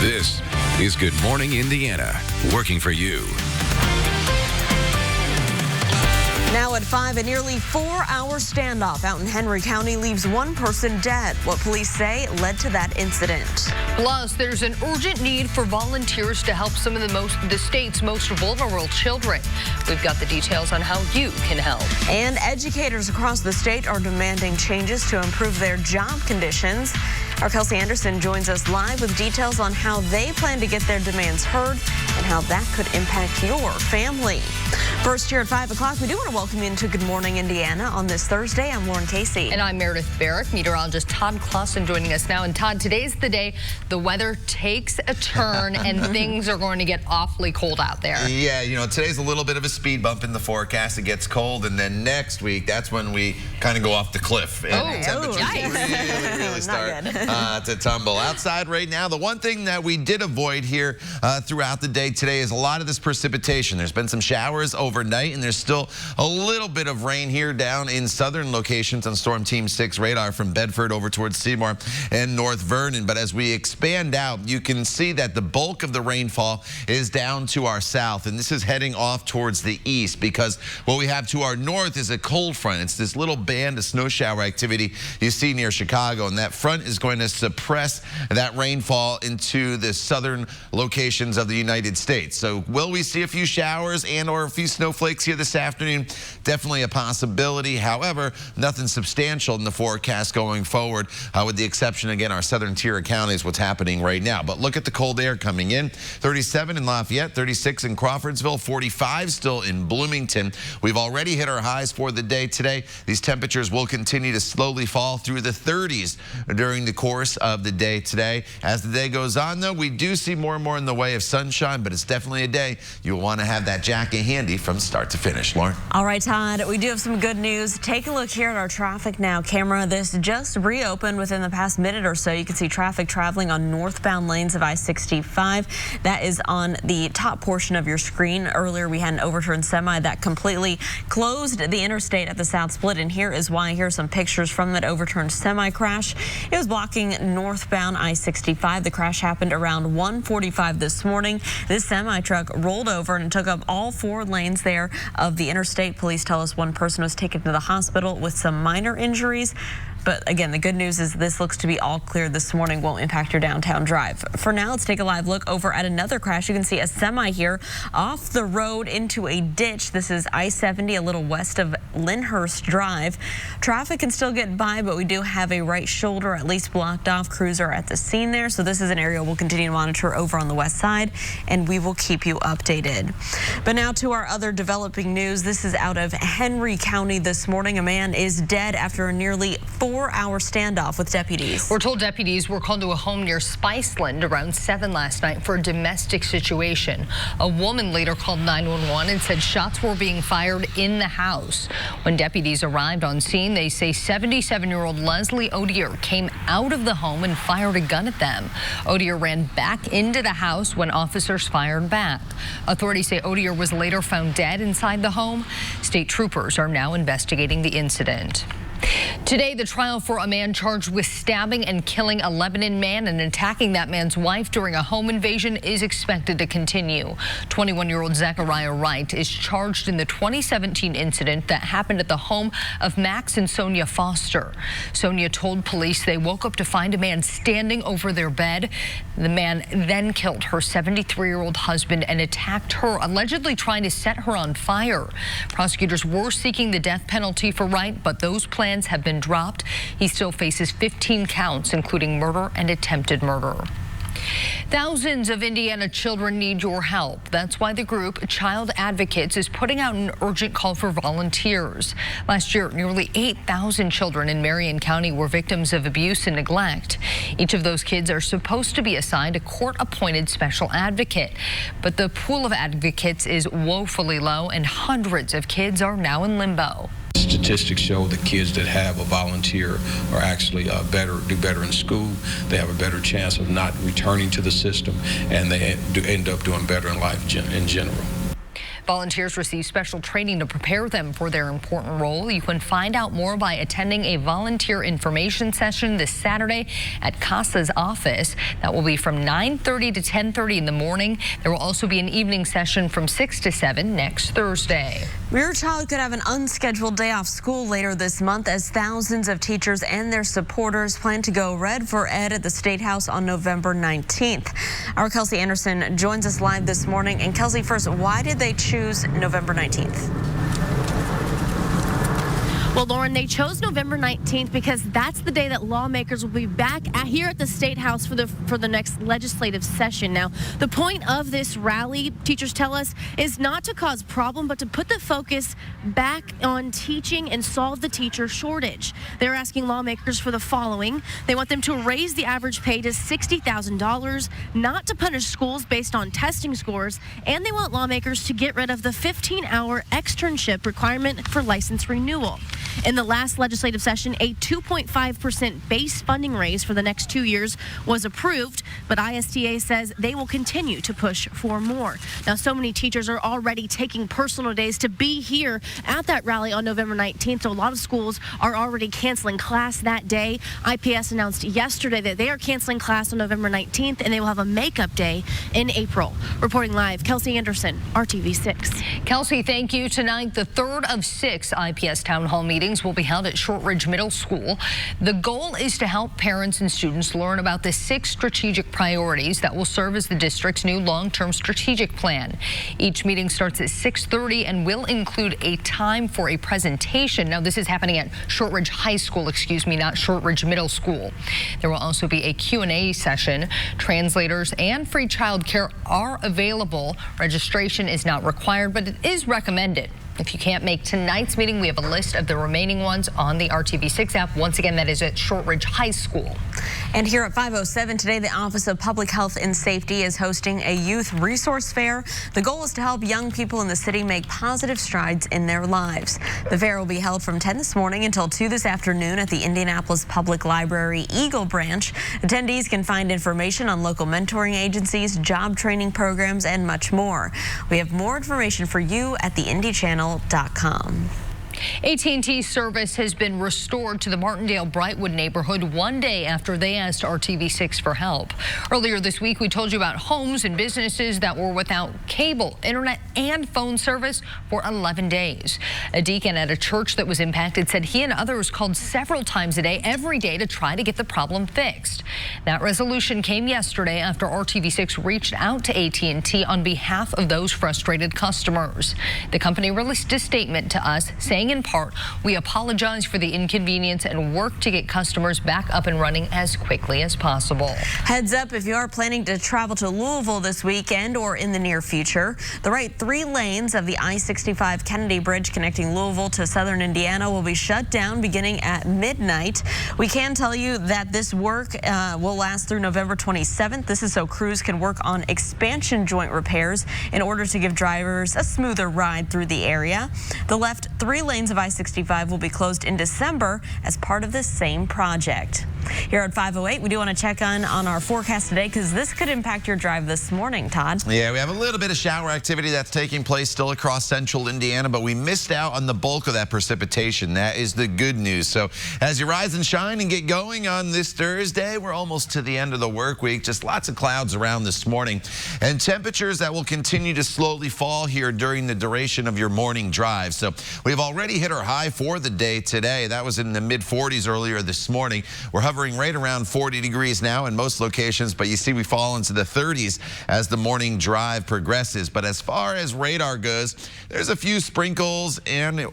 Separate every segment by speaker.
Speaker 1: This is Good Morning Indiana, working for you.
Speaker 2: Now at 5, a nearly 4-hour standoff out in Henry County leaves one person dead. What police say led to that incident.
Speaker 3: Plus, there's an urgent need for volunteers to help some of the state's most vulnerable children. We've got the details on how you can help.
Speaker 2: And educators across the state are demanding changes to improve their job conditions. Our Kelsey Anderson joins us live with details on how they plan to get their demands heard and how that could impact your family. First here at 5 o'clock, we do want to welcome you into Good Morning Indiana on this Thursday. I'm Lauren Casey.
Speaker 3: And I'm Meredith Barrick. Meteorologist Todd Clausen joining us now. And Todd, today's the day the weather takes a turn and things are going to get awfully cold out there.
Speaker 4: Yeah, you know, today's a little bit of a speed bump in the forecast. It gets cold, and then next week, that's when we kind of go off the cliff. And temperatures really start to tumble. Outside right now, the one thing that we did avoid here throughout the day today is a lot of this precipitation. There's been some showers overnight, and there's still a little bit of rain here down in southern locations on Storm Team 6 radar from Bedford over towards Seymour and North Vernon. But as we expand out, you can see that the bulk of the rainfall is down to our south, and this is heading off towards the east because what we have to our north is a cold front. It's this little band of snow shower activity you see near Chicago, and that front is going to suppress that rainfall into the southern locations of the United States. So will we see a few showers and or a few snowflakes here this afternoon? Definitely a possibility. However, nothing substantial in the forecast going forward, with the exception, again, our southern tier of counties, what's happening right now. But look at the cold air coming in. 37 in Lafayette, 36 in Crawfordsville, 45 still in Bloomington. We've already hit our highs for the day today. These temperatures will continue to slowly fall through the 30s during the course of the day today. As the day goes on, though, we do see more and more in the way of sunshine, but it's definitely a day you'll want to have that jacket handy from start to finish. Lauren?
Speaker 2: All right, Todd, we do have some good news. Take a look here at our traffic now camera. This just reopened within the past minute or so. You can see traffic traveling on northbound lanes of I-65. That is on the top portion of your screen. Earlier, we had an overturned semi that completely closed the interstate at the South Split, and here is why. Here's some pictures from that overturned semi crash. It was blocking northbound I-65. The crash happened around 1:45 this morning. This semi truck rolled over and took up all 4 lanes there of the interstate. Police tell us one person was taken to the hospital with some minor injuries. But again, the good news is this looks to be all clear this morning, won't impact your downtown drive. For now, let's take a live look over at another crash. You can see a semi here off the road into a ditch. This is I-70, a little west of Lyndhurst Drive. Traffic can still get by, but we do have a right shoulder at least blocked off. Crews are at the scene there, so this is an area we'll continue to monitor over on the west side, and we will keep you updated. But now to our other developing news. This is out of Henry County this morning. A man is dead after a nearly 4-hour standoff with deputies.
Speaker 3: We're told deputies were called to a home near Spiceland around 7 last night for a domestic situation. A woman later called 911 and said shots were being fired in the house. When deputies arrived on scene, they say 77-year-old Leslie Odier came out of the home and fired a gun at them. Odier ran back into the house when officers fired back. Authorities say Odier was later found dead inside the home. State troopers are now investigating the incident. Today, the trial for a man charged with stabbing and killing a Lebanon man and attacking that man's wife during a home invasion is expected to continue. 21-year-old Zachariah Wright is charged in the 2017 incident that happened at the home of Max and Sonia Foster. Sonia told police they woke up to find a man standing over their bed. The man then killed her 73-year-old husband and attacked her, allegedly trying to set her on fire. Prosecutors were seeking the death penalty for Wright, but those plans have been dropped. He still faces 15 counts, including murder and attempted murder. Thousands of Indiana children need your help. That's why the group Child Advocates is putting out an urgent call for volunteers. Last year, nearly 8,000 children in Marion County were victims of abuse and neglect. Each of those kids are supposed to be assigned a court-appointed special advocate. But the pool of advocates is woefully low, and hundreds of kids are now in limbo.
Speaker 5: Statistics show that kids that have a volunteer are actually do better in school. They have a better chance of not returning to the system, and they end up doing better in life in general.
Speaker 3: Volunteers receive special training to prepare them for their important role. You can find out more by attending a volunteer information session this Saturday at CASA's office. That will be from 9:30 to 10:30 in the morning. There will also be an evening session from 6 to 7 next Thursday.
Speaker 2: Your child could have an unscheduled day off school later this month as thousands of teachers and their supporters plan to go Red for Ed at the State House on November 19th. Our Kelsey Anderson joins us live this morning. And Kelsey, first, why did they choose November 19th?
Speaker 6: Well, Lauren, they chose November 19th because that's the day that lawmakers will be back here at the State House for the next legislative session. Now, the point of this rally, teachers tell us, is not to cause problem, but to put the focus back on teaching and solve the teacher shortage. They're asking lawmakers for the following. They want them to raise the average pay to $60,000, not to punish schools based on testing scores, and they want lawmakers to get rid of the 15-hour externship requirement for license renewal. In the last legislative session, a 2.5% base funding raise for the next 2 years was approved, but ISTA says they will continue to push for more. Now, so many teachers are already taking personal days to be here at that rally on November 19th, so a lot of schools are already canceling class that day. IPS announced yesterday that they are canceling class on November 19th, and they will have a makeup day in April. Reporting live, Kelsey Anderson, RTV6.
Speaker 3: Kelsey, thank you. Tonight, the third of 6 IPS town hall meetings will be held at Shortridge Middle School. The goal is to help parents and students learn about the 6 strategic priorities that will serve as the district's new long-term strategic plan. Each meeting starts at 6:30 and will include a time for a presentation. Now, this is happening at Shortridge High School, not Shortridge Middle School. There will also be a Q&A session. Translators and free childcare are available. Registration is not required, but it is recommended. If you can't make tonight's meeting, we have a list of the remaining ones on the RTV6 app. Once again, that is at Shortridge High School.
Speaker 2: And here at 5:07 today, the Office of Public Health and Safety is hosting a youth resource fair. The goal is to help young people in the city make positive strides in their lives. The fair will be held from 10 this morning until 2 this afternoon at the Indianapolis Public Library Eagle Branch. Attendees can find information on local mentoring agencies, job training programs, and much more. We have more information for you at theindychannel.com.
Speaker 3: AT&T service has been restored to the Martindale-Brightwood neighborhood 1 day after they asked RTV6 for help. Earlier this week, we told you about homes and businesses that were without cable, internet, and phone service for 11 days. A deacon at a church that was impacted said he and others called several times a day, every day, to try to get the problem fixed. That resolution came yesterday after RTV6 reached out to AT&T on behalf of those frustrated customers. The company released a statement to us saying, in part, we apologize for the inconvenience and work to get customers back up and running as quickly as possible.
Speaker 2: Heads up if you are planning to travel to Louisville this weekend or in the near future. The right 3 lanes of the I-65 Kennedy Bridge connecting Louisville to southern Indiana will be shut down beginning at midnight. We can tell you that this work will last through November 27th. This is so crews can work on expansion joint repairs in order to give drivers a smoother ride through the area. The left 3 lanes of I-65 will be closed in December as part of this same project. Here at 5:08, we do want to check on our forecast today because this could impact your drive this morning, Todd.
Speaker 4: Yeah, we have a little bit of shower activity that's taking place still across central Indiana, but we missed out on the bulk of that precipitation. That is the good news. So as you rise and shine and get going on this Thursday, we're almost to the end of the work week. Just lots of clouds around this morning and temperatures that will continue to slowly fall here during the duration of your morning drive. So we've already hit our high for the day today. That was in the mid-40s earlier this morning. We're hovering right around 40 degrees now in most locations, but you see we fall into the 30s as the morning drive progresses. But as far as radar goes, there's a few sprinkles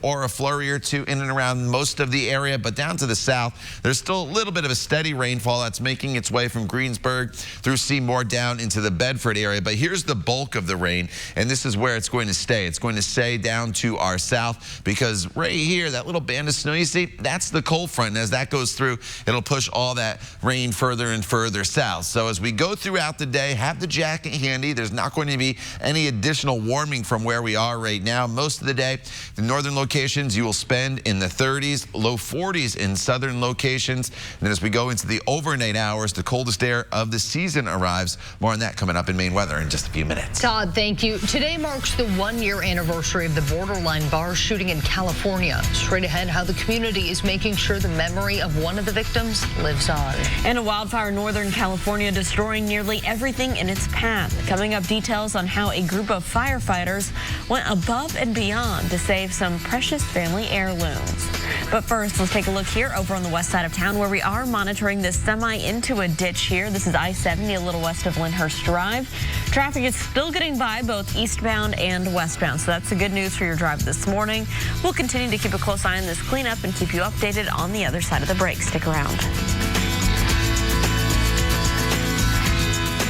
Speaker 4: or a flurry or two in and around most of the area, but down to the south, there's still a little bit of a steady rainfall that's making its way from Greensburg through Seymour down into the Bedford area. But here's the bulk of the rain, and this is where it's going to stay. It's going to stay down to our south because right here, that little band of snow you see, that's the cold front. And as that goes through, it'll push push all that rain further and further south. So as we go throughout the day, have the jacket handy. There's not going to be any additional warming from where we are right now. Most of the day, the northern locations you will spend in the 30s, low 40s in southern locations. And then as we go into the overnight hours, the coldest air of the season arrives. More on that coming up in Maine weather in just a few minutes.
Speaker 3: Todd, thank you. Today marks the 1-year anniversary of the Borderline bar shooting in California. Straight ahead, how the community is making sure the memory of one of the victims lives on.
Speaker 2: And a wildfire in Northern California destroying nearly everything in its path. Coming up, details on how a group of firefighters went above and beyond to save some precious family heirlooms. But first, let's take a look here over on the west side of town where we are monitoring this semi into a ditch here. This is I-70 a little west of Lyndhurst Drive. Traffic is still getting by both eastbound and westbound, so that's the good news for your drive this morning. We'll continue to keep a close eye on this cleanup and keep you updated on the other side of the break. Stick around.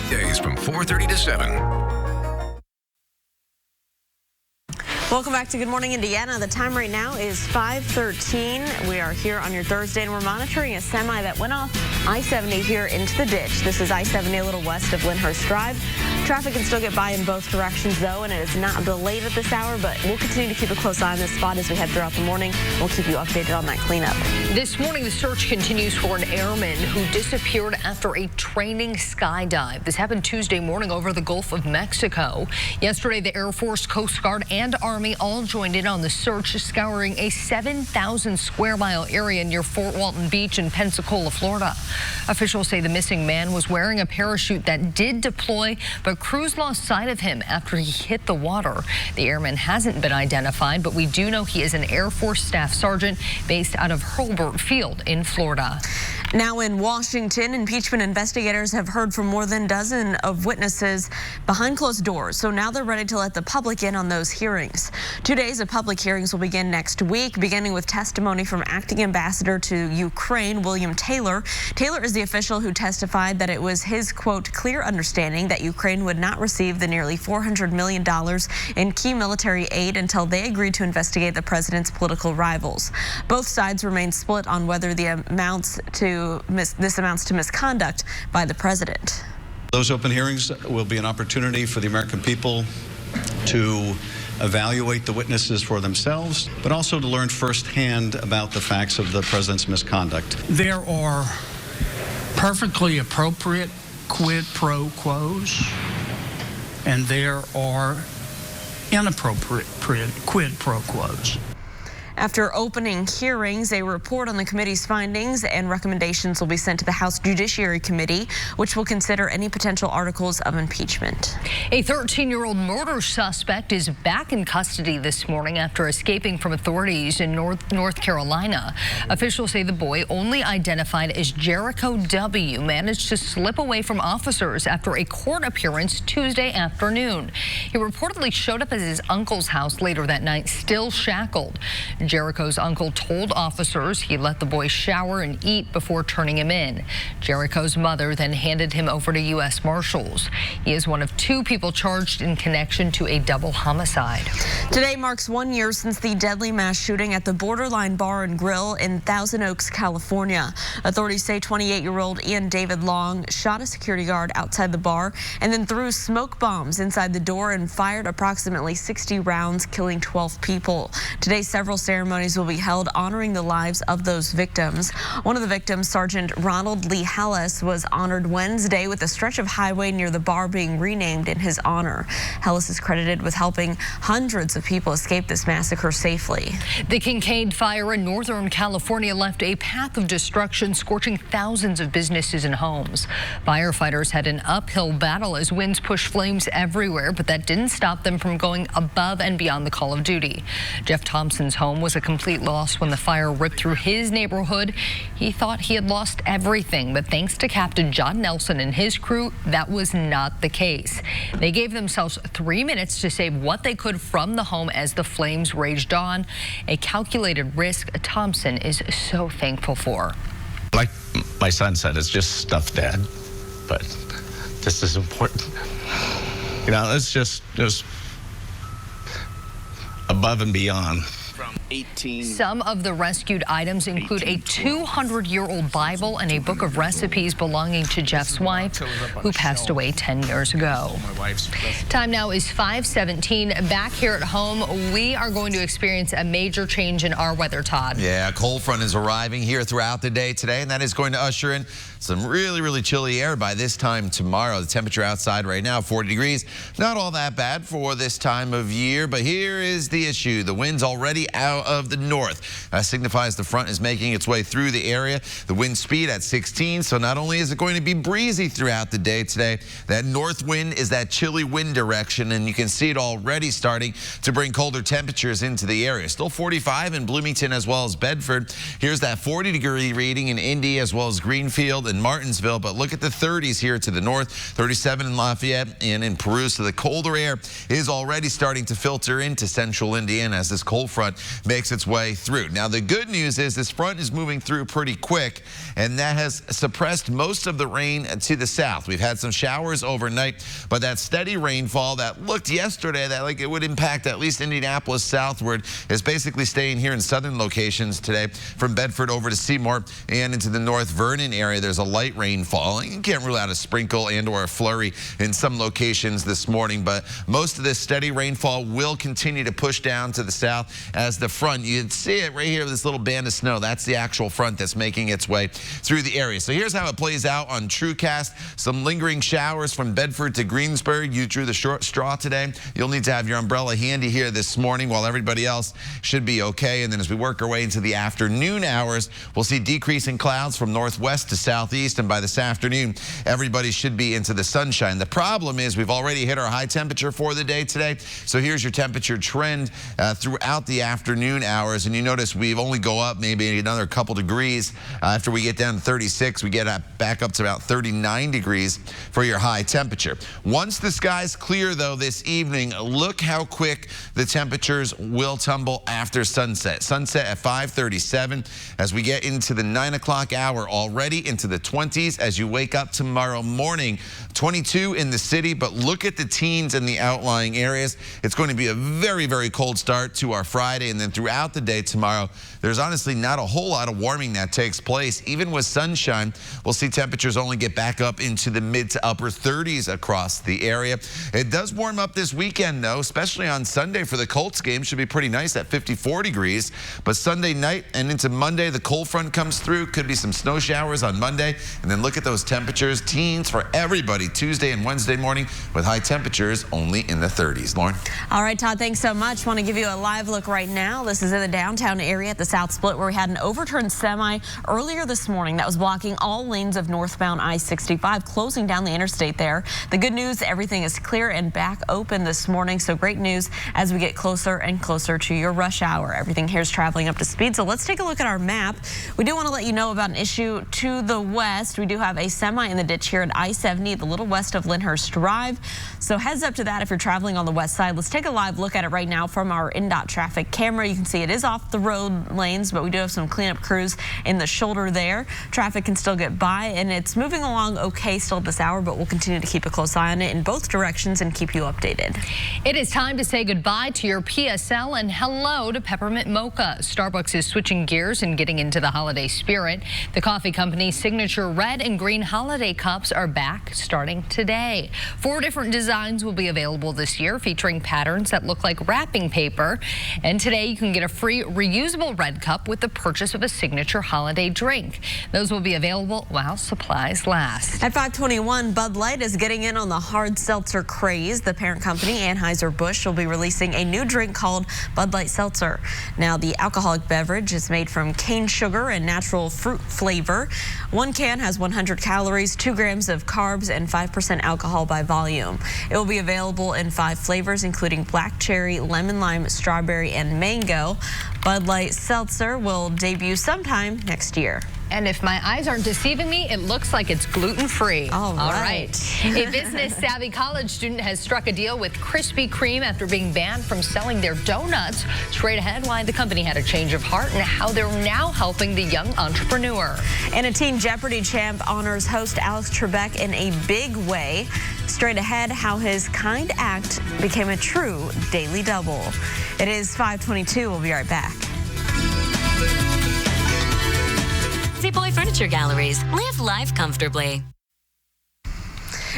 Speaker 1: Days from 4:30 to 7.
Speaker 2: Welcome back to Good Morning Indiana. The time right now is 5:13. We are here on your Thursday, and we're monitoring a semi that went off I-70 here into the ditch. This is I-70 a little west of Lyndhurst Drive. Traffic can still get by in both directions, though, and it is not delayed at this hour, but we'll continue to keep a close eye on this spot as we head throughout the morning. We'll keep you updated on that cleanup.
Speaker 3: This morning, the search continues for an airman who disappeared after a training skydive. This happened Tuesday morning over the Gulf of Mexico. Yesterday, the Air Force, Coast Guard, and Army all joined in on the search, scouring a 7,000 square mile area near Fort Walton Beach in Pensacola, Florida. Officials say the missing man was wearing a parachute that did deploy, but crews lost sight of him after he hit the water. The airman hasn't been identified, but we do know he is an Air Force Staff Sergeant based out of Hurlburt Field in Florida.
Speaker 2: Now in Washington, impeachment investigators have heard from more than a dozen of witnesses behind closed doors. So now they're ready to let the public in on those hearings. 2 days of public hearings will begin next week, beginning with testimony from Acting Ambassador to Ukraine, William Taylor. Taylor is the official who testified that it was his, quote, clear understanding that Ukraine would not receive the nearly $400 million in key military aid until they agreed to investigate the president's political rivals. Both sides remain split on whether this amounts to misconduct by the president.
Speaker 7: Those open hearings will be an opportunity for the American people to evaluate the witnesses for themselves, but also to learn firsthand about the facts of the president's misconduct.
Speaker 8: There are perfectly appropriate quid pro quos, and there are inappropriate quid pro quos.
Speaker 2: After opening hearings, a report on the committee's findings and recommendations will be sent to the House Judiciary Committee, which will consider any potential articles of impeachment.
Speaker 3: A 13-year-old murder suspect is back in custody this morning after escaping from authorities in North Carolina. Officials say the boy, only identified as Jericho W., managed to slip away from officers after a court appearance Tuesday afternoon. He reportedly showed up at his uncle's house later that night, still shackled. Jericho's uncle told officers he let the boy shower and eat before turning him in. Jericho's mother then handed him over to U.S. Marshals. He is one of 2 people charged in connection to a double homicide.
Speaker 2: Today marks 1 year since the deadly mass shooting at the Borderline Bar and Grill in Thousand Oaks, California. Authorities say 28-year-old Ian David Long shot a security guard outside the bar and then threw smoke bombs inside the door and fired approximately 60 rounds, killing 12 people. Today, several ceremonies will be held honoring the lives of those victims. One of the victims, Sergeant Ronald Lee Hellis, was honored Wednesday with a stretch of highway near the bar being renamed in his honor. Hellis is credited with helping hundreds of people escape this massacre safely.
Speaker 3: The Kincaid fire in Northern California left a path of destruction, scorching thousands of businesses and homes. Firefighters had an uphill battle as winds pushed flames everywhere, but that didn't stop them from going above and beyond the call of duty. Jeff Thompson's home was a complete loss when the fire ripped through his neighborhood. He thought he had lost everything, but thanks to Captain John Nelson and his crew, that was not the case. They gave themselves 3 minutes to save what they could from the home as the flames raged on. A calculated risk Thompson is so thankful for.
Speaker 9: Like my son said, it's just stuff, Dad, but this is important. You know, it's just above and beyond.
Speaker 10: 18.
Speaker 3: Some of the rescued items include a 200-year-old Bible and a book of recipes belonging to Jeff's wife, who passed away 10 years ago. Time now is 5:17. Back here at home, we are going to experience a major change in our weather, Todd.
Speaker 4: Yeah, a cold front is arriving here throughout the day today, and that is going to usher in some really, really chilly air by this time tomorrow. The temperature outside right now, 40 degrees. Not all that bad for this time of year, but here is the issue. The wind's already out of the north. That signifies the front is making its way through the area. The wind speed at 16, so not only is it going to be breezy throughout the day today, that north wind is that chilly wind direction, and you can see it already starting to bring colder temperatures into the area. Still 45 in Bloomington as well as Bedford. Here's that 40-degree reading in Indy as well as Greenfield and Martinsville, but look at the 30s here to the north, 37 in Lafayette and in Peru. So the colder air is already starting to filter into central Indiana as this cold front makes its way through. Now, the good news is this front is moving through pretty quick, and that has suppressed most of the rain to the south. We've had some showers overnight, but that steady rainfall that looked yesterday that like it would impact at least Indianapolis southward is basically staying here in southern locations today, from Bedford over to Seymour and into the North Vernon area. There's a light rainfall. You can't rule out a sprinkle and or a flurry in some locations this morning, but most of this steady rainfall will continue to push down to the south as the front. You'd see it right here with this little band of snow. That's the actual front that's making its way through the area. So here's how it plays out on TrueCast. Some lingering showers from Bedford to Greensburg. You drew the short straw today. You'll need to have your umbrella handy here this morning, while everybody else should be okay. And then as we work our way into the afternoon hours, we'll see decreasing clouds from northwest to southeast, and by this afternoon, everybody should be into the sunshine. The problem is we've already hit our high temperature for the day today. So here's your temperature trend throughout the afternoon hours, and you notice we've only go up maybe another couple degrees. After we get down to 36, we get back up to about 39 degrees for your high temperature. Once the skies clear, though, this evening, look how quick the temperatures will tumble after sunset. Sunset at 5:37. As we get into the 9 o'clock hour, already into the 20s as you wake up tomorrow morning. 22 in the city, but look at the teens in the outlying areas. It's going to be a very, very cold start to our Friday, and then throughout the day tomorrow, there's honestly not a whole lot of warming that takes place. Even with sunshine, we'll see temperatures only get back up into the mid to upper 30s across the area. It does warm up this weekend, though, especially on Sunday for the Colts game. Should be pretty nice at 54 degrees. But Sunday night and into Monday, the cold front comes through. Could be some snow showers on Monday. And then look at those temperatures. Teens for everybody Tuesday and Wednesday morning, with high temperatures only in the 30s. Lauren?
Speaker 2: All right, Todd, thanks so much. Want to give you a live look right now. This is in the downtown area at the South Split, where we had an overturned semi earlier this morning that was blocking all lanes of northbound I-65, closing down the interstate there. The good news, everything is clear and back open this morning. So great news as we get closer and closer to your rush hour. Everything here is traveling up to speed. So let's take a look at our map. We do want to let you know about an issue to the west. We do have a semi in the ditch here at I-70, the little west of Lyndhurst Drive. So heads up to that if you're traveling on the west side. Let's take a live look at it right now from our INDOT traffic camera. You can see it is off the road lanes, but we do have some cleanup crews in the shoulder there. Traffic can still get by, and it's moving along okay still at this hour, but we'll continue to keep a close eye on it in both directions and keep you updated.
Speaker 3: It is time to say goodbye to your PSL and hello to Peppermint Mocha. Starbucks is switching gears and getting into the holiday spirit. The coffee company's signature red and green holiday cups are back starting today. 4 different designs will be available this year, featuring patterns that look like wrapping paper. And today you can get a free reusable red cup with the purchase of a signature holiday drink. Those will be available while supplies last.
Speaker 2: At 5:21, Bud Light is getting in on the hard seltzer craze. The parent company, Anheuser-Busch, will be releasing a new drink called Bud Light Seltzer. Now, the alcoholic beverage is made from cane sugar and natural fruit flavor. 1 can has 100 calories, 2 grams of carbs, and 5% alcohol by volume. It will be available in 5 flavors, including black cherry, lemon lime, strawberry, and mango. Bud Light Seltzer will debut sometime next year.
Speaker 3: And if my eyes aren't deceiving me, it looks like it's gluten-free.
Speaker 2: All right.
Speaker 3: A business-savvy college student has struck a deal with Krispy Kreme after being banned from selling their donuts. Straight ahead, why the company had a change of heart and how they're now helping the young entrepreneur.
Speaker 2: And a Teen Jeopardy champ honors host Alex Trebek in a big way. Straight ahead, how his kind act became a true daily double. It is 5:22. We'll be right back.
Speaker 10: La-Z-Boy Furniture Galleries. Live life comfortably.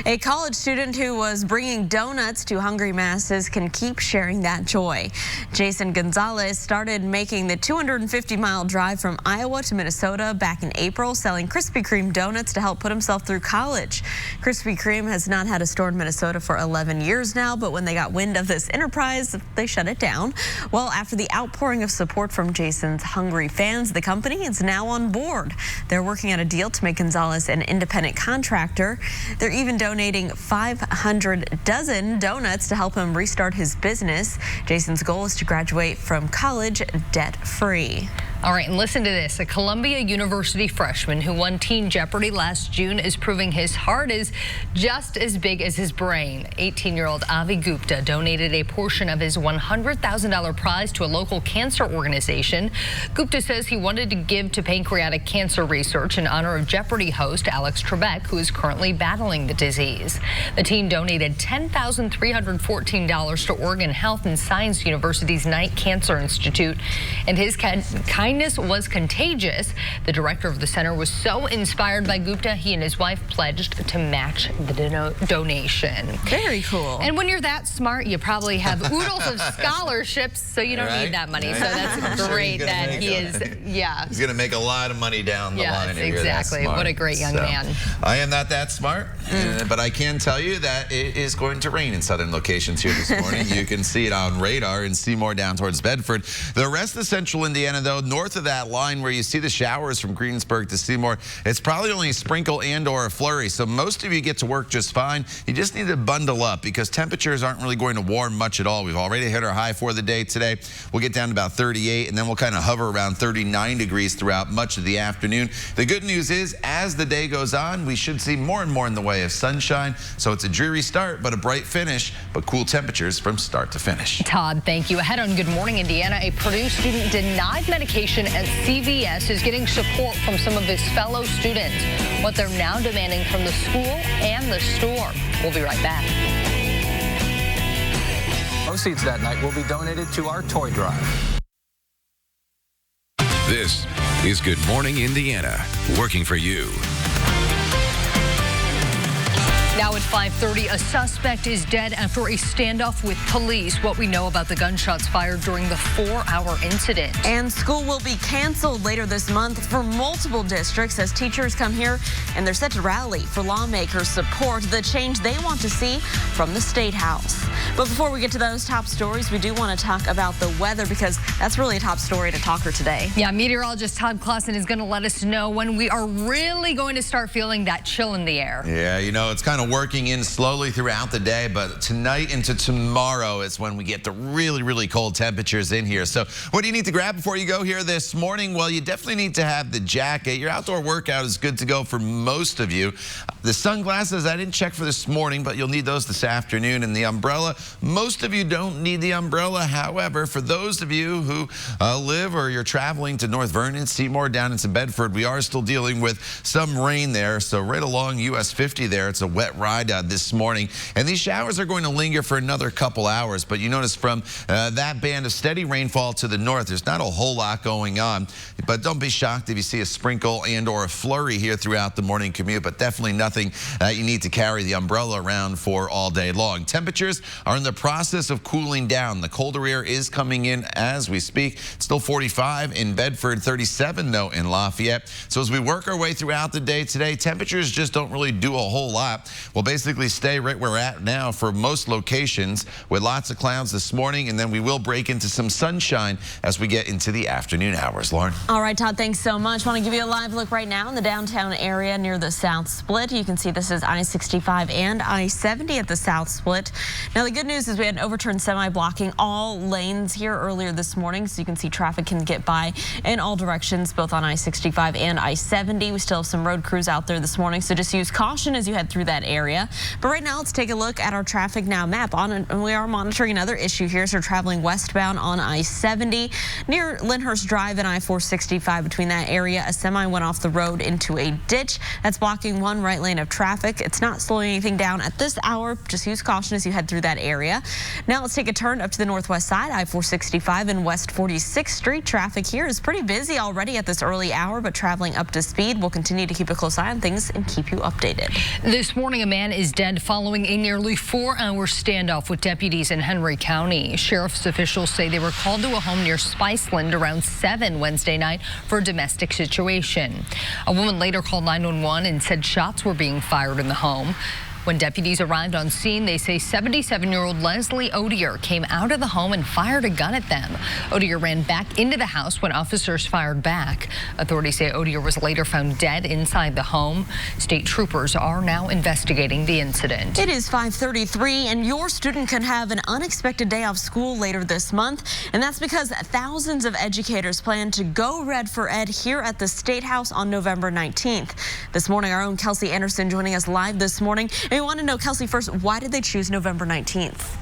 Speaker 2: A college student who was bringing donuts to hungry masses can keep sharing that joy. Jason Gonzalez started making the 250-mile drive from Iowa to Minnesota back in April, selling Krispy Kreme donuts to help put himself through college. Krispy Kreme has not had a store in Minnesota for 11 years now, but when they got wind of this enterprise, they shut it down. Well, after the outpouring of support from Jason's hungry fans, the company is now on board. They're working on a deal to make Gonzalez an independent contractor. They're even donating 500 dozen donuts to help him restart his business. Jason's goal is to graduate from college debt-free.
Speaker 3: All right, and listen to this. A Columbia University freshman who won Teen Jeopardy last June is proving his heart is just as big as his brain. 18-year-old Avi Gupta donated a portion of his $100,000 prize to a local cancer organization. Gupta says he wanted to give to pancreatic cancer research in honor of Jeopardy host Alex Trebek, who is currently battling the disease. The teen donated $10,314 to Oregon Health and Science University's Knight Cancer Institute, and his kindness was contagious. The director of the center was so inspired by Gupta, he and his wife pledged to match the donation.
Speaker 2: Very cool.
Speaker 3: And when you're that smart, you probably have oodles of scholarships, so you don't need that money. So that's great that he is,
Speaker 4: He's going to make a lot of money down the line.
Speaker 3: Exactly. What a great young man.
Speaker 4: I am not that smart, but I can tell you that it is going to rain in southern locations here this morning. You can see it on radar in Seymour down towards Bedford. The rest of central Indiana, though, north of that line where you see the showers from Greensburg to Seymour, it's probably only a sprinkle and or a flurry. So most of you get to work just fine. You just need to bundle up because temperatures aren't really going to warm much at all. We've already hit our high for the day today. We'll get down to about 38, and then we'll kind of hover around 39 degrees throughout much of the afternoon. The good news is, as the day goes on, we should see more and more in the way of sunshine. So it's a dreary start, but a bright finish, but cool temperatures from start to finish.
Speaker 3: Todd, thank you. Ahead on Good Morning Indiana, a Purdue student denied medication at CVS is getting support from some of his fellow students. What they're now demanding from the school and the store. We'll be right back.
Speaker 11: Proceeds that night will be donated to our toy drive.
Speaker 1: This is Good Morning Indiana, working for you.
Speaker 3: Now at 5:30, a suspect is dead after a standoff with police. What we know about the gunshots fired during the 4-hour incident.
Speaker 2: And school will be canceled later this month for multiple districts as teachers come here and they're set to rally for lawmakers' support, the change they want to see from the State House. But before we get to those top stories, we do want to talk about the weather because that's really a top story to talker today.
Speaker 3: Yeah, meteorologist Todd Clausen is going to let us know when we are really going to start feeling that chill in the air.
Speaker 4: Yeah, you know, it's kind of working in slowly throughout the day, but tonight into tomorrow is when we get the really, really cold temperatures in here. So what do you need to grab before you go here this morning? Well, you definitely need to have the jacket. Your outdoor workout is good to go for most of you. The sunglasses, I didn't check for this morning, but you'll need those this afternoon. And the umbrella, most of you don't need the umbrella. However, for those of you who live or you're traveling to North Vernon, Seymour, down into Bedford, we are still dealing with some rain there. So right along US 50 there, it's a wet ride this morning. And these showers are going to linger for another couple hours. But you notice from that band of steady rainfall to the north, there's not a whole lot going on. But don't be shocked if you see a sprinkle and or a flurry here throughout the morning commute. But definitely nothing you need to carry the umbrella around for all day long. Temperatures are in the process of cooling down. The colder air is coming in as we speak. It's still 45 in Bedford, 37 though in Lafayette. So as we work our way throughout the day today, temperatures just don't really do a whole lot. We'll basically stay right where we're at now for most locations with lots of clouds this morning, and then we will break into some sunshine as we get into the afternoon hours. Lauren.
Speaker 2: All right, Todd, thanks so much. Want to give you a live look right now in the downtown area near the South Split. You can see this is I-65 and I-70 at the South Split. Now, the good news is we had an overturned semi blocking all lanes here earlier this morning, so you can see traffic can get by in all directions, both on I-65 and I-70. We still have some road crews out there this morning, so just use caution as you head through that area. But right now, let's take a look at our Traffic Now map. And we are monitoring another issue here. So traveling westbound on I-70 near Lyndhurst Drive and I-465. Between that area, a semi went off the road into a ditch. That's blocking one right lane of traffic. It's not slowing anything down at this hour. Just use caution as you head through that area. Now let's take a turn up to the northwest side, I-465 and West 46th Street. Traffic here is pretty busy already at this early hour, but traveling up to speed. We'll continue to keep a close eye on things and keep you updated.
Speaker 3: This morning, a man is dead following a nearly 4-hour standoff with deputies in Henry County. Sheriff's officials say they were called to a home near Spiceland around 7 Wednesday night for a domestic situation. A woman later called 911 and said shots were being fired in the home. When deputies arrived on scene, they say 77-year-old Leslie Odier came out of the home and fired a gun at them. Odier ran back into the house when officers fired back. Authorities say Odier was later found dead inside the home. State troopers are now investigating the incident.
Speaker 2: It is 5:33, and your student can have an unexpected day off school later this month, and that's because thousands of educators plan to go Red for Ed here at the State House on November 19th. This morning, our own Kelsey Anderson joining us live this morning. And we want to know, Kelsey, first, why did they choose November 19th?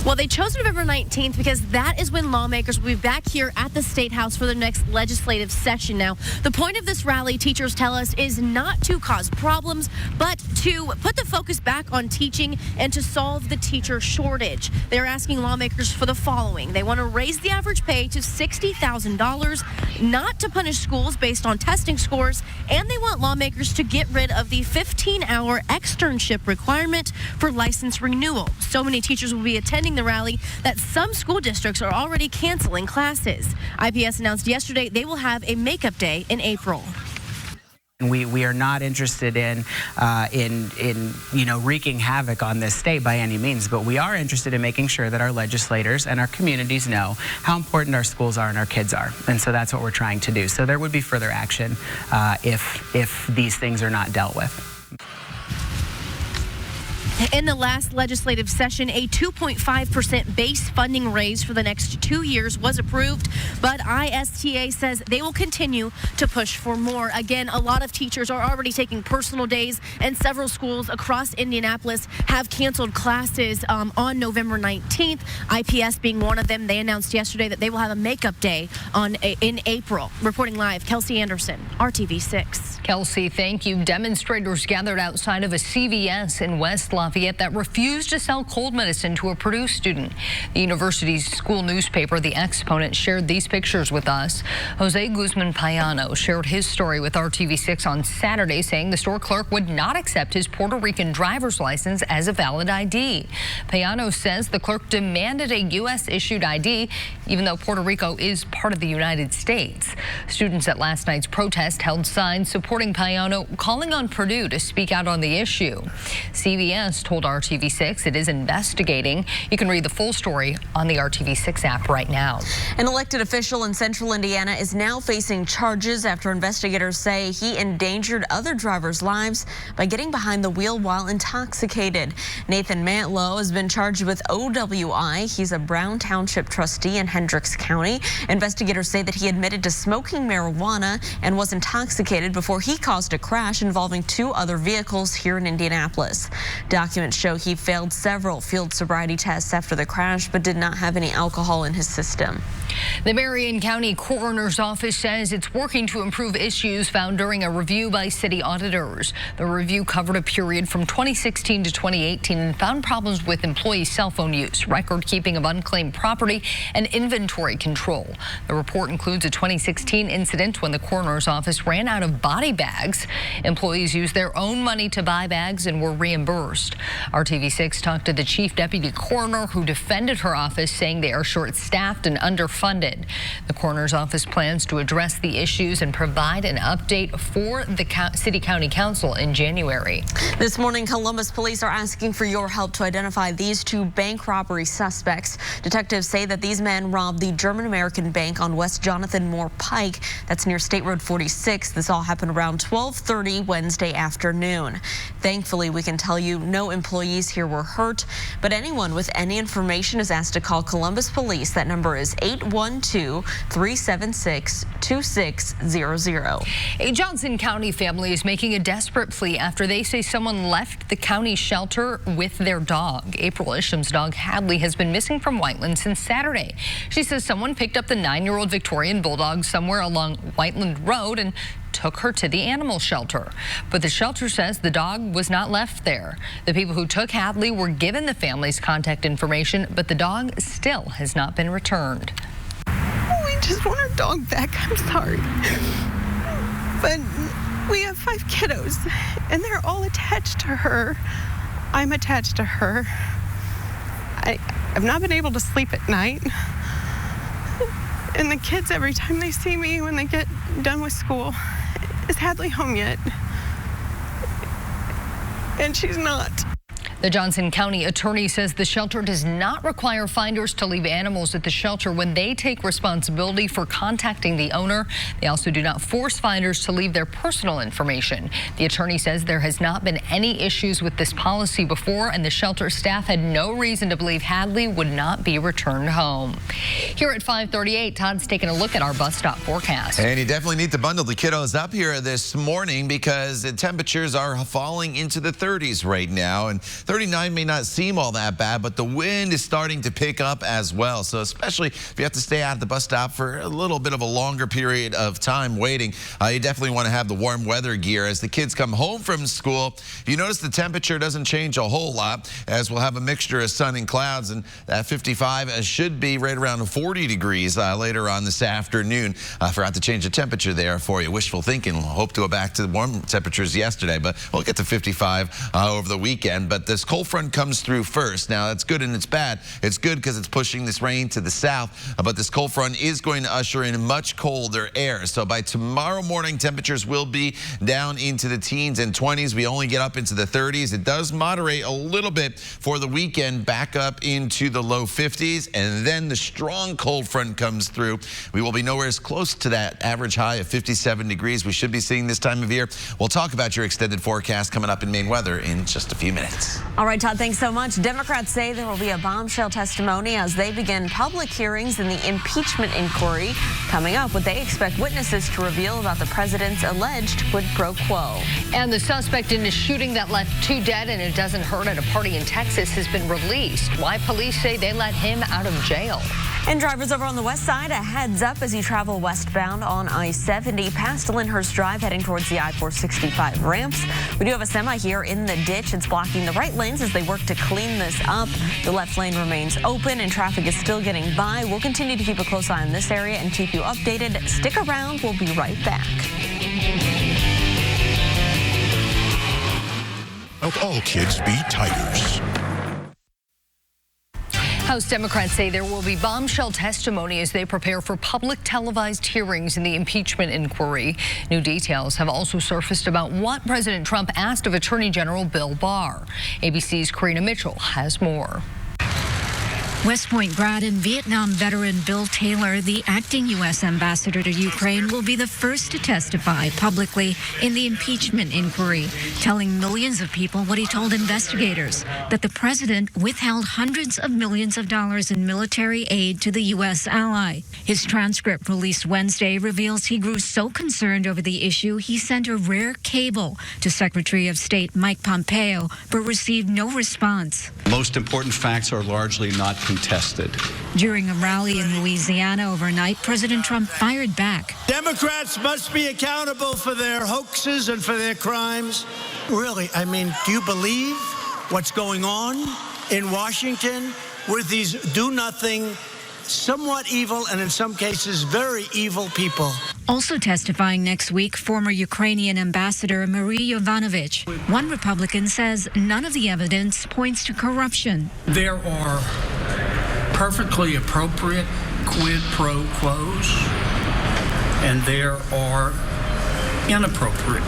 Speaker 6: Well, they chose November 19th because that is when lawmakers will be back here at the State House for the next legislative session. Now, the point of this rally, teachers tell us, is not to cause problems, but to put the focus back on teaching and to solve the teacher shortage. They're asking lawmakers for the following. They want to raise the average pay to $60,000, not to punish schools based on testing scores, and they want lawmakers to get rid of the 15-hour externship requirement for license renewal. So many teachers will be attending the rally that some school districts are already canceling classes. IPS announced yesterday they will have a makeup day in April.
Speaker 12: We are not interested in wreaking havoc on this state by any means, but we are interested in making sure that our legislators and our communities know how important our schools are and our kids are, and so that's what we're trying to do. So there would be further action if these things are not dealt with.
Speaker 6: In the last legislative session, a 2.5% base funding raise for the next 2 years was approved, but ISTA says they will continue to push for more. Again, a lot of teachers are already taking personal days, and several schools across Indianapolis have canceled classes on November 19th, IPS being one of them. They announced yesterday that they will have a makeup day in April. Reporting live, Kelsey Anderson, RTV6.
Speaker 3: Kelsey, thank you. Demonstrators gathered outside of a CVS in West Lafayette that refused to sell cold medicine to a Purdue student. The university's school newspaper, The Exponent, shared these pictures with us. Jose Guzman Payano shared his story with RTV6 on Saturday, saying the store clerk would not accept his Puerto Rican driver's license as a valid ID. Payano says the clerk demanded a U.S.-issued ID, even though Puerto Rico is part of the United States. Students at last night's protest held signs supporting Payano, calling on Purdue to speak out on the issue. CVS told RTV6 it is investigating. You can read the full story on the RTV6 app right now.
Speaker 2: An elected official in central Indiana is now facing charges after investigators say he endangered other drivers' lives by getting behind the wheel while intoxicated. Nathan Mantlow has been charged with OWI. He's a Brown Township trustee in Hendricks County. Investigators say that he admitted to smoking marijuana and was intoxicated before he caused a crash involving 2 other vehicles here in Indianapolis. Documents show he failed several field sobriety tests after the crash, but did not have any alcohol in his system.
Speaker 3: The Marion County Coroner's Office says it's working to improve issues found during a review by city auditors. The review covered a period from 2016 to 2018 and found problems with employee cell phone use, record keeping of unclaimed property, and inventory control. The report includes a 2016 incident when the Coroner's Office ran out of body bags. Employees used their own money to buy bags and were reimbursed. RTV6 talked to the chief deputy coroner, who defended her office, saying they are short-staffed and underfunded. The coroner's office plans to address the issues and provide an update for the city county council in January.
Speaker 2: This morning, Columbus police are asking for your help to identify these 2 bank robbery suspects. Detectives say that these men robbed the German-American Bank on West Jonathan Moore Pike. That's near State Road 46. This all happened around 12:30 Wednesday afternoon. Thankfully, we can tell you no employees here were hurt, but anyone with any information is asked to call Columbus Police. That number is 812 812-376-2600.
Speaker 3: A Johnson County family is making a desperate plea after they say someone left the county shelter with their dog. April Isham's dog Hadley has been missing from Whiteland since Saturday. She says someone picked up the 9-year-old Victorian bulldog somewhere along Whiteland Road and took her to the animal shelter. But the shelter says the dog was not left there. The people who took Hadley were given the family's contact information, but the dog still has not been returned.
Speaker 13: We just want our dog back. I'm sorry. But we have 5 kiddos, and they're all attached to her. I'm attached to her. I've not been able to sleep at night. And the kids, every time they see me when they get done with school, is Hadley home yet? And she's not.
Speaker 3: The Johnson County attorney says the shelter does not require finders to leave animals at the shelter when they take responsibility for contacting the owner. They also do not force finders to leave their personal information. The attorney says there has not been any issues with this policy before, and the shelter staff had no reason to believe Hadley would not be returned home. Here at 5:38, Todd's taking a look at our bus stop forecast.
Speaker 4: And you definitely need to bundle the kiddos up here this morning because the temperatures are falling into the 30s right now. And 39 may not seem all that bad, but the wind is starting to pick up as well. So especially if you have to stay out at the bus stop for a little bit of a longer period of time waiting, you definitely want to have the warm weather gear. As the kids come home from school, you notice the temperature doesn't change a whole lot, as we'll have a mixture of sun and clouds, and that 55 should be right around 40 degrees later on this afternoon. Forgot to change the temperature there for you. Wishful thinking. We'll hope to go back to the warm temperatures yesterday, but we'll get to 55 over the weekend. But this cold front comes through first. Now, that's good and it's bad. It's good because it's pushing this rain to the south, but this cold front is going to usher in much colder air. So by tomorrow morning, temperatures will be down into the teens and 20s. We only get up into the 30s. It does moderate a little bit for the weekend, back up into the low 50s, and then the strong cold front comes through. We will be nowhere as close to that average high of 57 degrees we should be seeing this time of year. We'll talk about your extended forecast coming up in Maine weather in just a few minutes.
Speaker 2: All right, Todd, thanks so much. Democrats say there will be a bombshell testimony as they begin public hearings in the impeachment inquiry. Coming up, what they expect witnesses to reveal about the president's alleged quid pro quo.
Speaker 3: And the suspect in the shooting that left 2 dead and it doesn't hurt at a party in Texas has been released. Why police say they let him out of jail.
Speaker 2: And drivers over on the west side, a heads up as you travel westbound on I-70 past Lyndhurst Drive heading towards the I-465 ramps. We do have a semi here in the ditch. It's blocking the right lanes as they work to clean this up. The left lane remains open and traffic is still getting by. We'll continue to keep a close eye on this area and keep you updated. Stick around. We'll be right back.
Speaker 14: All kids be Tigers.
Speaker 3: House Democrats say there will be bombshell testimony as they prepare for public televised hearings in the impeachment inquiry. New details have also surfaced about what President Trump asked of Attorney General Bill Barr. ABC's Karina Mitchell has more.
Speaker 15: West Point grad and Vietnam veteran Bill Taylor, the acting U.S. ambassador to Ukraine, will be the first to testify publicly in the impeachment inquiry, telling millions of people what he told investigators, that the president withheld hundreds of millions of dollars in military aid to the U.S. ally. His transcript released Wednesday reveals he grew so concerned over the issue he sent a rare cable to Secretary of State Mike Pompeo, but received no response.
Speaker 7: Most important facts are largely not contested.
Speaker 15: During a rally in Louisiana overnight, President Trump fired back.
Speaker 16: Democrats must be accountable for their hoaxes and for their crimes. Really, I mean, do you believe what's going on in Washington with these do-nothing, somewhat evil, and in some cases very evil people?
Speaker 15: Also testifying next week, former Ukrainian ambassador Marie Yovanovitch. One Republican says none of the evidence points to corruption.
Speaker 8: There are perfectly appropriate quid pro quos, and there are inappropriate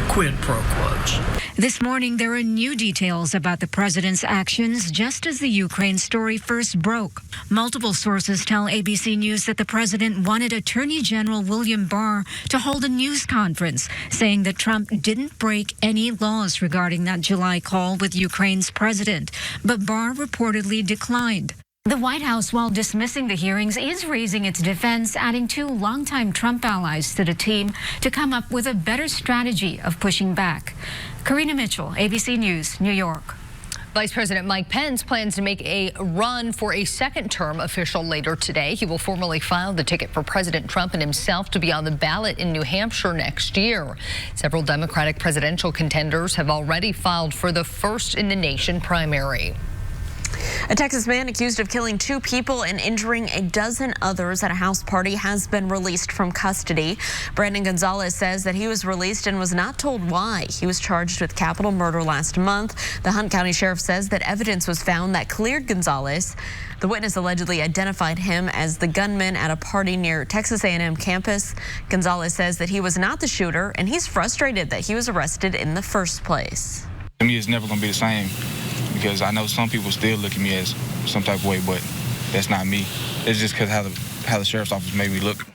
Speaker 8: quid pro quos.
Speaker 15: This morning, there are new details about the president's actions just as the Ukraine story first broke. Multiple sources tell ABC News that the president wanted Attorney General William Barr to hold a news conference, saying that Trump didn't break any laws regarding that July call with Ukraine's president. But Barr reportedly declined. The White House, while dismissing the hearings, is raising its defense, adding 2 longtime Trump allies to the team to come up with a better strategy of pushing back. Karina Mitchell, ABC News, New York.
Speaker 3: Vice President Mike Pence plans to make a run for a second-term official later today. He will formally file the ticket for President Trump and himself to be on the ballot in New Hampshire next year. Several Democratic presidential contenders have already filed for the first-in-the-nation primary.
Speaker 2: A Texas man accused of killing 2 people and injuring a dozen others at a house party has been released from custody. Brandon Gonzalez says that he was released and was not told why. He was charged with capital murder last month. The Hunt County Sheriff says that evidence was found that cleared Gonzalez. The witness allegedly identified him as the gunman at a party near Texas A&M campus. Gonzalez says that he was not the shooter, and he's frustrated that he was arrested in the first place.
Speaker 17: To me, it's never going to be the same, because I know some people still look at me as some type of way, but that's not me. It's just because how the sheriff's office made me look.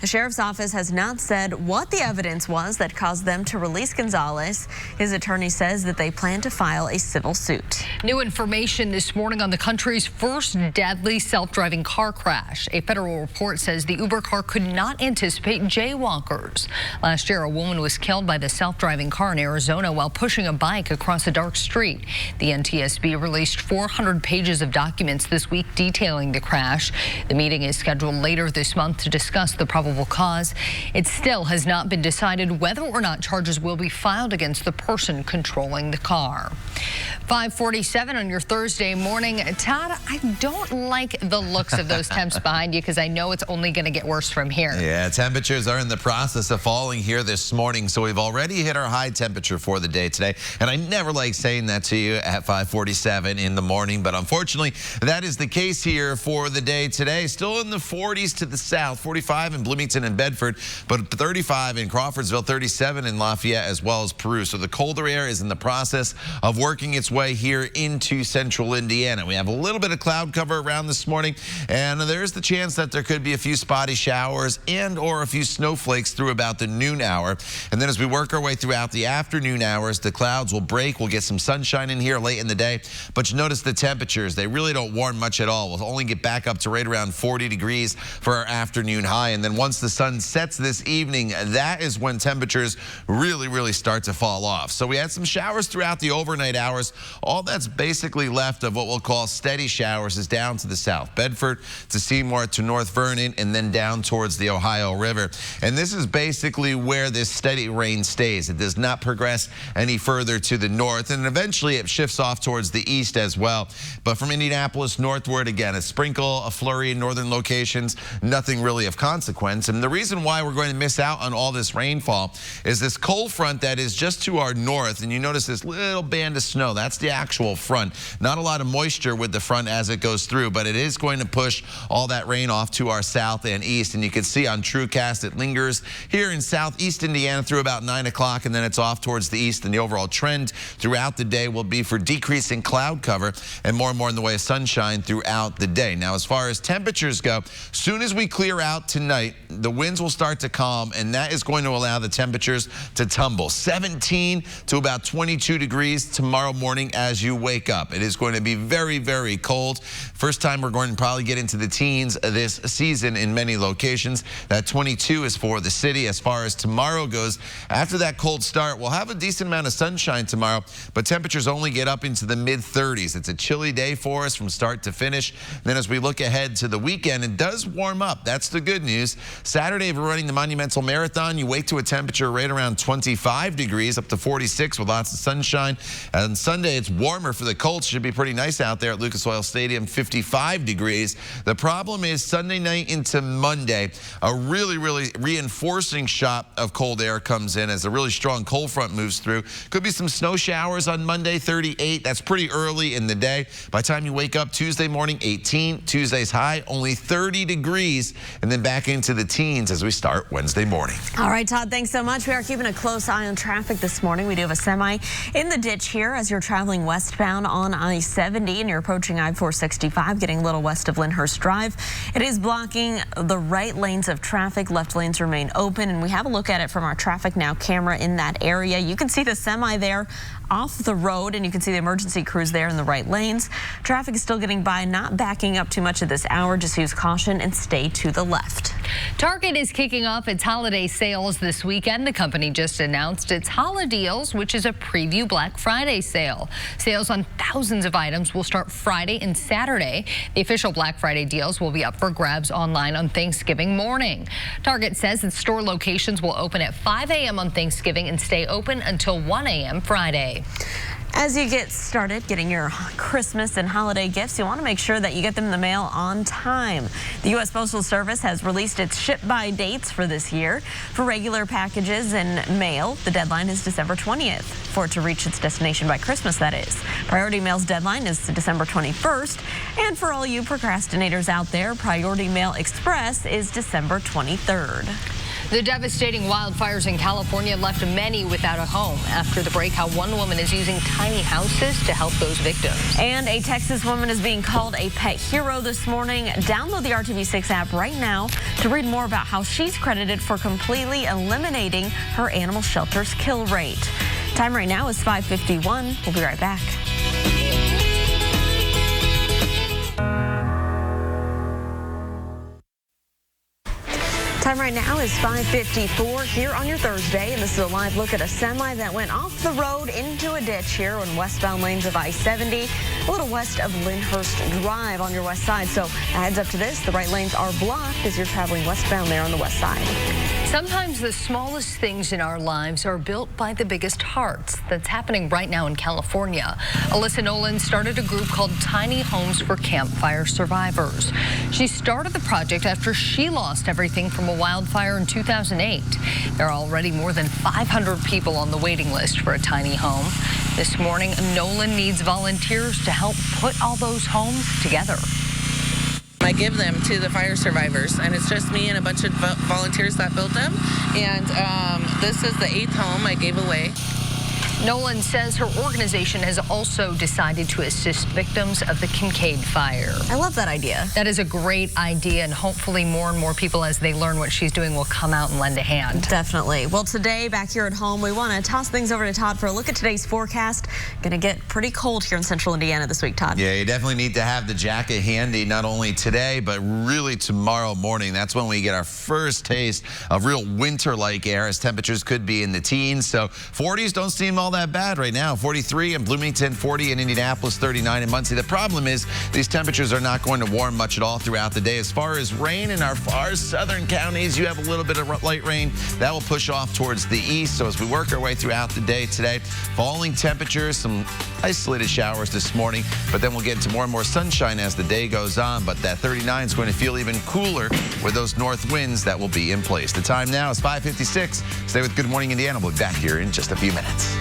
Speaker 2: The sheriff's office has not said what the evidence was that caused them to release Gonzalez. His attorney says that they plan to file a civil suit.
Speaker 3: New information this morning on the country's first deadly self-driving car crash. A federal report says the Uber car could not anticipate jaywalkers. Last year, a woman was killed by the self-driving car in Arizona while pushing a bike across a dark street. The NTSB released 400 pages of documents this week detailing the crash. The meeting is scheduled later this month to discuss the probable cause. It still has not been decided whether or not charges will be filed against the person controlling the car. 5:47 on your Thursday morning. Todd, I don't like the looks of those temps behind you, because I know it's only going to get worse from here.
Speaker 4: Yeah, temperatures are in the process of falling here this morning, so we've already hit our high temperature for the day today. And I never like saying that to you at 5:47 in the morning, but unfortunately, that is the case here for the day today. Still in the 40s to the south, 45 in Bloomington and Bedford, but 35 in Crawfordsville, 37 in Lafayette, as well as Peru. So the colder air is in the process of working its way here into central Indiana. We have a little bit of cloud cover around this morning, and there's the chance that there could be a few spotty showers and or a few snowflakes through about the noon hour. And then as we work our way throughout the afternoon hours, the clouds will break. We'll get some sunshine in here late in the day, but you notice the temperatures, they really don't warm much at all. We'll only get back up to right around 40 degrees for our afternoon high. And then once the sun sets this evening, that is when temperatures really start to fall off. So we had some showers throughout the overnight hours. All that's basically left of what we'll call steady showers is down to the south. Bedford to Seymour to North Vernon, and then down towards the Ohio River. And this is basically where this steady rain stays. It does not progress any further to the north, and eventually it shifts off towards the east as well. But from Indianapolis northward, again, a sprinkle, a flurry in northern locations, nothing really of consequence. And the reason why we're going to miss out on all this rainfall is this cold front that is just to our north, and you notice this little band of snow. That's the actual front. Not a lot of moisture with the front as it goes through, but it is going to push all that rain off to our south and east. And you can see on TrueCast it lingers here in southeast Indiana through about 9 o'clock, and then it's off towards the east. And the overall trend throughout the day will be for decreasing cloud cover and more in the way of sunshine throughout the day. Now, as far as temperatures go, soon as we clear out tonight, the winds will start to calm, and that is going to allow the temperatures to tumble. 17 to about 22 degrees tomorrow morning as you wake up. It is going to be very cold. First time we're going to probably get into the teens this season in many locations. That 22 is for the city. As far as tomorrow goes, after that cold start, we'll have a decent amount of sunshine tomorrow, but temperatures only get up into the mid-30s. It's a chilly day for us from start to finish. Then as we look ahead to the weekend, it does warm up. That's the good news. Saturday, if we're running the Monumental Marathon, you wake to a temperature right around 25 degrees, up to 46 with lots of sunshine. And Sunday, it's warmer for the Colts. Should be pretty nice out there at Lucas Oil Stadium, 55 degrees. The problem is Sunday night into Monday, a really reinforcing shot of cold air comes in as a really strong cold front moves through. Could be some snow showers on Monday, 38. That's pretty early in the day. By the time you wake up Tuesday morning, 18. Tuesday's high, only 30 degrees. And then back into the teens as we start Wednesday morning.
Speaker 2: All right, Todd, thanks so much. We are keeping a close eye on traffic this morning. We do have a semi in the ditch here as you're traveling traveling westbound on I-70 and you're approaching I-465, getting a little west of Lyndhurst Drive, it is blocking the right lanes of traffic. Left lanes remain open, and we have a look at it from our Traffic Now camera in that area. You can see the semi there off the road, and you can see the emergency crews there in the right lanes. Traffic is still getting by, not backing up too much at this hour. Just use caution and stay to the left.
Speaker 3: Target is kicking off its holiday sales this weekend. The company just announced its Holiday Deals, which is a preview Black Friday sale. Sales on thousands of items will start Friday and Saturday. The official Black Friday deals will be up for grabs online on Thanksgiving morning. Target says its store locations will open at 5 a.m. on Thanksgiving and stay open until 1 a.m. Friday.
Speaker 2: As you get started getting your Christmas and holiday gifts, you want to make sure that you get them in the mail on time. The U.S. Postal Service has released its ship-by dates for this year. For regular packages and mail, the deadline is December 20th. For it to reach its destination by Christmas, that is. Priority Mail's deadline is December 21st. And for all you procrastinators out there, Priority Mail Express is December 23rd.
Speaker 3: The devastating wildfires in California left many without a home. After the break, how one woman is using tiny houses to help those victims.
Speaker 2: And a Texas woman is being called a pet hero this morning. Download the RTV6 app right now to read more about how she's credited for completely eliminating her animal shelter's kill rate. Time right now is 5:51. We'll be right back. Time right now is 5:54 here on your Thursday, and this is a live look at a semi that went off the road into a ditch here on westbound lanes of I-70, a little west of Lyndhurst Drive on your west side. So a heads up to this, the right lanes are blocked as you're traveling westbound there on the west side.
Speaker 3: Sometimes the smallest things in our lives are built by the biggest hearts. That's happening right now in California. Alyssa Nolan started a group called Tiny Homes for Campfire Survivors. She started the project after she lost everything from a wildfire in 2008. There are already more than 500 people on the waiting list for a tiny home. This morning, Nolan needs volunteers to help put all those homes together.
Speaker 18: I give them to the fire survivors, and it's just me and a bunch of volunteers that built them. And this is the 8th home I gave away.
Speaker 3: Nolan says her organization has also decided to assist victims of the Kincaid fire.
Speaker 2: I love that idea.
Speaker 3: That is a great idea, and hopefully more and more people, as they learn what she's doing, will come out and lend a hand.
Speaker 2: Definitely. Well, today, back here at home, we want to toss things over to Todd for a look at today's forecast. Going to get pretty cold here in central Indiana this week, Todd.
Speaker 4: Yeah, you definitely need to have the jacket handy, not only today, but really tomorrow morning. That's when we get our first taste of real winter-like air, as temperatures could be in the teens. So 40s don't seem all that bad right now. 43 in Bloomington, 40 in Indianapolis, 39 in Muncie. The problem is these temperatures are not going to warm much at all throughout the day. As far as rain in our far southern counties, you have a little bit of light rain. That will push off towards the east. So as we work our way throughout the day today, falling temperatures, some isolated showers this morning, but then we'll get into more and more sunshine as the day goes on. But that 39 is going to feel even cooler with those north winds that will be in place. The time now is 5:56. Stay with Good Morning Indiana. We'll be back here in just a few minutes.